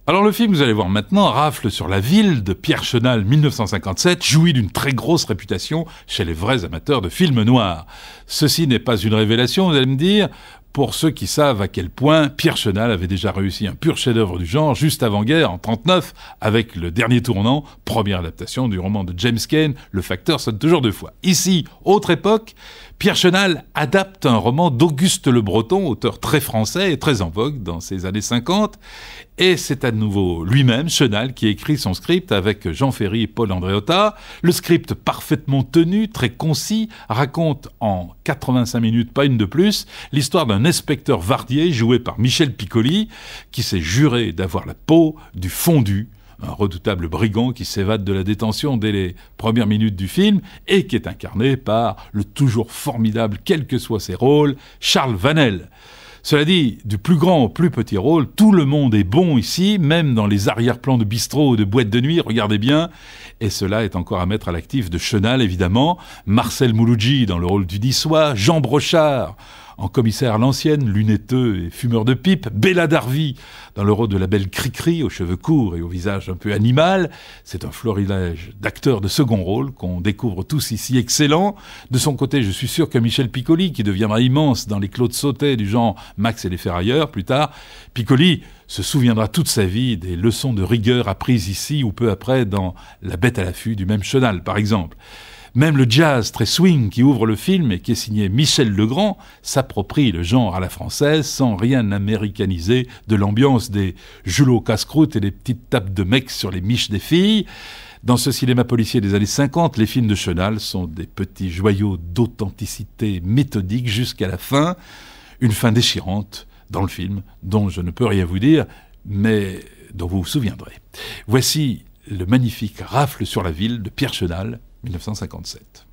Alors le film que vous allez voir maintenant, Rafle sur la ville de Pierre Chenal 1957, jouit d'une très grosse réputation chez les vrais amateurs de films noirs. Ceci n'est pas une révélation, vous allez me dire, pour ceux qui savent à quel point Pierre Chenal avait déjà réussi un pur chef-d'œuvre du genre juste avant-guerre, en 1939, avec Le Dernier Tournant, première adaptation du roman de James Cain, Le facteur sonne toujours deux fois. Ici, autre époque, Pierre Chenal adapte un roman d'Auguste Le Breton, auteur très français et très en vogue dans ces années 50, et c'est à nouveau lui-même, Chenal, qui écrit son script avec Jean Ferry et Paul Andréotta. Le script parfaitement tenu, très concis, raconte en 85 minutes, pas une de plus, l'histoire d'un inspecteur Vardier joué par Michel Piccoli, qui s'est juré d'avoir la peau du fondu, un redoutable brigand qui s'évade de la détention dès les premières minutes du film et qui est incarné par le toujours formidable, quels que soient ses rôles, Charles Vanel. Cela dit, du plus grand au plus petit rôle, tout le monde est bon ici, même dans les arrière-plans de bistrots ou de boîtes de nuit, regardez bien. Et cela est encore à mettre à l'actif de Chenal, évidemment. Marcel Mouloudji dans le rôle du Niçois, Jean Brochard en commissaire à l'ancienne, lunetteux et fumeur de pipe, Bella Darvie dans le rôle de la belle Cricri, aux cheveux courts et au visage un peu animal. C'est un florilège d'acteurs de second rôle qu'on découvre tous ici excellents. De son côté, je suis sûr que Michel Piccoli, qui deviendra immense dans les Claude Sautet du genre Max et les Ferrailleurs plus tard, Piccoli se souviendra toute sa vie des leçons de rigueur apprises ici ou peu après dans La Bête à l'affût du même Chenal, par exemple. Même le jazz très swing qui ouvre le film et qui est signé Michel Legrand s'approprie le genre à la française sans rien américaniser de l'ambiance des julots casse-croûte et des petites tapes de mecs sur les miches des filles. Dans ce cinéma policier des années 50, les films de Chenal sont des petits joyaux d'authenticité méthodique jusqu'à la fin. Une fin déchirante dans le film dont je ne peux rien vous dire, mais dont vous vous souviendrez. Voici le magnifique Rafle sur la ville de Pierre Chenal, 1957.